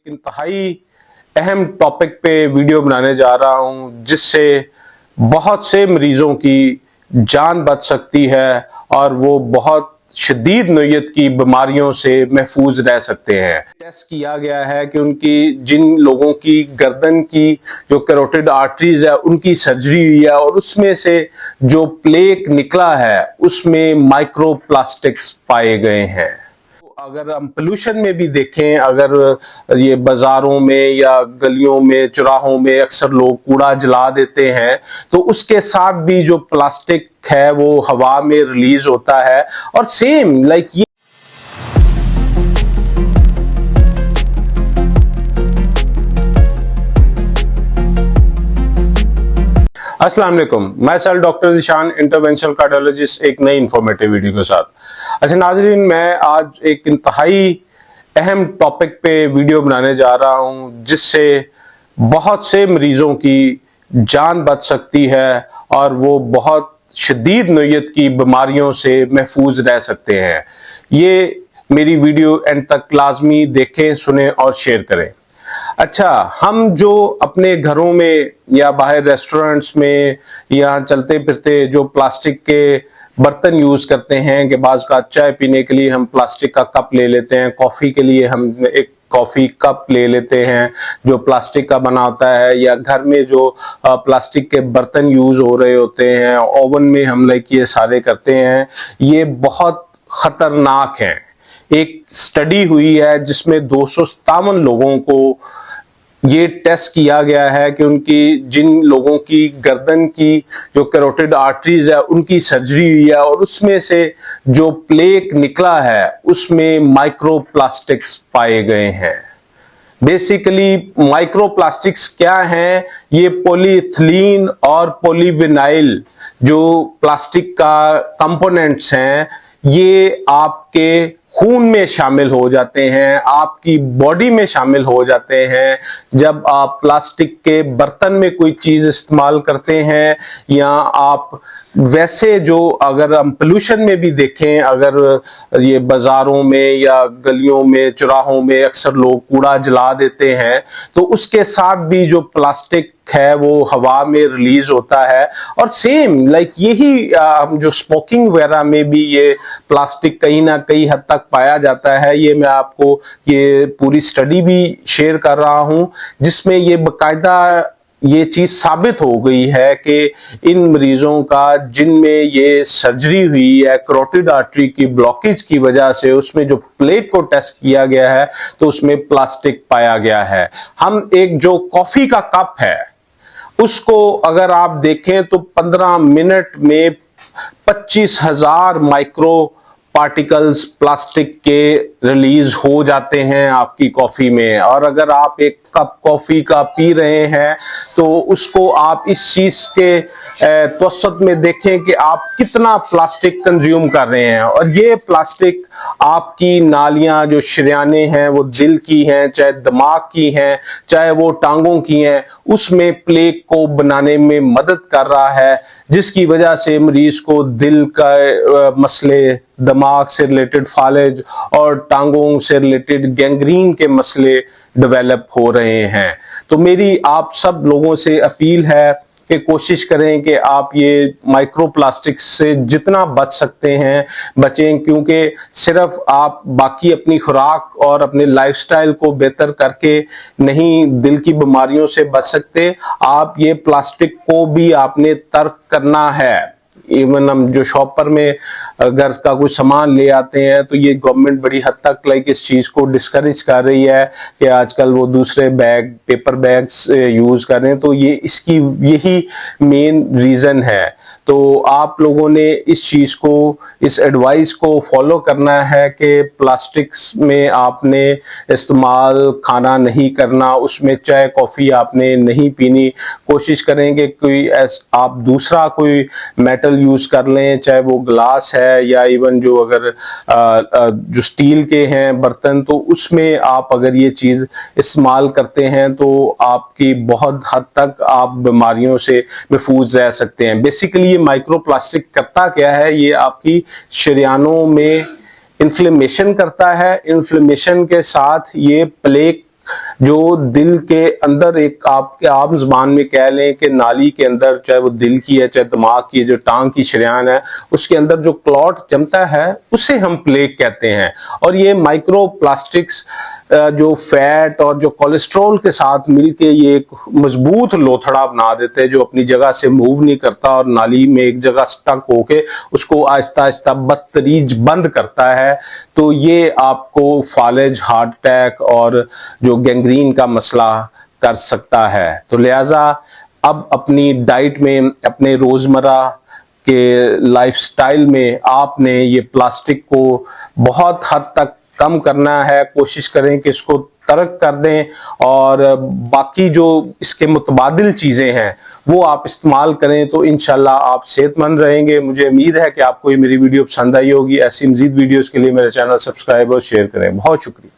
इंतहाई अहम टॉपिक पे वीडियो बनाने जा रहा हूं जिससे बहुत से मरीजों की जान बच सकती है और वो बहुत शदीद नोयत की बीमारियों से महफूज रह सकते हैं। टेस्ट किया गया है कि उनकी जिन लोगों की गर्दन की जो कैरोटिड आर्टरीज है उनकी सर्जरी हुई है और उसमें से जो प्लेक निकला है उसमें माइक्रोप्लास्टिक्स पाए गए हैं। अगर हम पोल्यूशन में भी देखें, अगर ये बाजारों में या गलियों में चौराहों में अक्सर लोग कूड़ा जला देते हैं तो उसके साथ भी जो प्लास्टिक है वो हवा में रिलीज होता है और सेम लाइक ये अस्सलाम वालेकुम, मैं sir doctor Zeeshan, interventional cardiologist, एक नई इंफॉर्मेटिव वीडियो के साथ। अच्छा नाज़रीन, मैं आज एक इंतहाई अहम टॉपिक पे वीडियो बनाने जा रहा हूं जिससे बहुत से मरीजों की जान बच सकती है और वो बहुत शदीद नोयत की बीमारियों से महफूज रह सकते हैं। ये मेरी वीडियो एंड तक लाजमी देखें, सुने और शेयर करें। अच्छा, हम जो अपने घरों में या बाहर रेस्टोरेंट्स में या चलते फिरते जो प्लास्टिक के बर्तन यूज करते हैं कि बाज का चाय पीने के लिए हम प्लास्टिक का कप ले लेते हैं, कॉफी के लिए हम एक कॉफी कप ले लेते हैं जो प्लास्टिक का बना होता है, या घर में जो प्लास्टिक के बर्तन यूज हो रहे होते हैं, ओवन में हम लाइक ये सारे करते हैं, ये बहुत खतरनाक है। एक स्टडी हुई है जिसमें 257 लोगों को ये टेस्ट किया गया है कि उनकी जिन लोगों की गर्दन की जो कैरोटिड आर्टरीज है उनकी सर्जरी हुई है और उसमें से जो प्लेक निकला है उसमें माइक्रोप्लास्टिक्स पाए गए हैं। बेसिकली माइक्रोप्लास्टिक्स क्या हैं? ये पॉलीइथिलीन और पॉलीविनाइल जो प्लास्टिक का कंपोनेंट्स हैं, ये आपके खून में शामिल हो जाते हैं, आपकी बॉडी में शामिल हो जाते हैं जब आप प्लास्टिक के बर्तन में कोई चीज इस्तेमाल करते हैं, या आप वैसे जो अगर हम पोल्यूशन में भी देखें, अगर ये बाजारों में या गलियों में चौराहों में अक्सर लोग कूड़ा जला देते हैं तो उसके साथ भी जो प्लास्टिक है वो हवा में रिलीज होता है और सेम लाइक यही जो स्मोकिंग वगैरह में भी ये प्लास्टिक कहीं ना कहीं हद तक पाया जाता है। ये मैं आपको ये पूरी स्टडी भी शेयर कर रहा हूं जिसमें ये बकायदा ये चीज साबित हो गई है कि इन मरीजों का जिनमें ये सर्जरी हुई है कैरोटिड आर्टरी की ब्लॉकेज की वजह से, उसमें जो प्लेक को टेस्ट किया गया है तो उसमें प्लास्टिक पाया गया है। हम एक जो कॉफी का कप है उसको अगर आप देखें तो 15 मिनट में 25,000 माइक्रो पार्टिकल्स प्लास्टिक के रिलीज हो जाते हैं आपकी कॉफी में। और अगर आप एक कप कॉफी का पी रहे हैं तो उसको आप इस चीज के तवसत में देखें कि आप कितना प्लास्टिक कंज्यूम कर रहे हैं। और ये प्लास्टिक आपकी नालियां जो शरियाने हैं वो दिल की हैं, चाहे दिमाग की हैं, चाहे वो टांगों की हैं, उसमें प्लेक को बनाने में मदद कर रहा है जिसकी वजह से मरीज को दिल का मसले, दिमाग से रिलेटेड फालिज और टांगों से रिलेटेड गैंग्रीन के मसले डेवलप हो रहे हैं। तो मेरी आप सब लोगों से अपील है कि कोशिश करें कि आप ये माइक्रोप्लास्टिक से जितना बच सकते हैं बचें, क्योंकि सिर्फ आप बाकी अपनी खुराक और अपने लाइफस्टाइल को बेहतर करके नहीं दिल की बीमारियों से बच सकते, आप ये प्लास्टिक को भी आपने तर्क करना है। इवन हम जो शॉपर में घर का कुछ सामान ले आते हैं तो ये गवर्नमेंट बड़ी हद तक लाइक इस चीज को डिस्करेज कर रही है कि आजकल वो दूसरे बैग, पेपर बैग्स यूज कर रहे हैं। तो ये इसकी यही मेन रीजन है। तो आप लोगों ने इस चीज को, इस एडवाइस को फॉलो करना है कि प्लास्टिक्स में आपने इस्तेमाल खाना नहीं करना, उसमें चाय कॉफी आपने नहीं पीनी। कोशिश करेंगे कोई आप दूसरा कोई मेटल यूज कर लें, चाहे वो ग्लास है या इवन जो अगर जो स्टील के हैं बर्तन, तो उसमें आप अगर ये चीज इस्तेमाल करते हैं तो आपकी बहुत हद तक आप बीमारियों से महफूज रह सकते हैं। बेसिकली ये माइक्रोप्लास्टिक करता क्या है? ये आपकी शरियानों में इन्फ्लेमेशन करता है। इन्फ्लेमेशन के साथ ये प्लेक जो दिल के अंदर एक आपके आम जुबान में कह लें कि नाली के अंदर, चाहे वो दिल की है चाहे दिमाग की है, जो टांग की शरेयान है उसके अंदर जो क्लॉट जमता है उसे हम प्लेग कहते हैं। और ये माइक्रो प्लास्टिक्स जो फैट और जो कोलेस्ट्रॉल के साथ मिलके ये एक मजबूत लोथड़ा बना देते हैं जो अपनी जगह से मूव नहीं करता और नाली में एक जगह स्टक होके उसको आहिस्ता आहिस्ता बदतरीज बंद करता है। तो ये आपको फालिज, हार्ट अटैक और जो गैंग्रीन का मसला कर सकता है। तो लिहाजा अब अपनी डाइट में, अपने रोजमर्रा के लाइफस्टाइल में आपने ये प्लास्टिक को बहुत हद तक कम करना है। कोशिश करें कि इसको तर्क कर दें और बाकी जो इसके मुतबादिल चीजें हैं वो आप इस्तेमाल करें, तो इंशाल्लाह आप सेहतमंद रहेंगे। मुझे उम्मीद है कि आपको ये मेरी वीडियो पसंद आई होगी। ऐसी मजीद वीडियोस के लिए मेरे चैनल सब्सक्राइब और शेयर करें। बहुत शुक्रिया।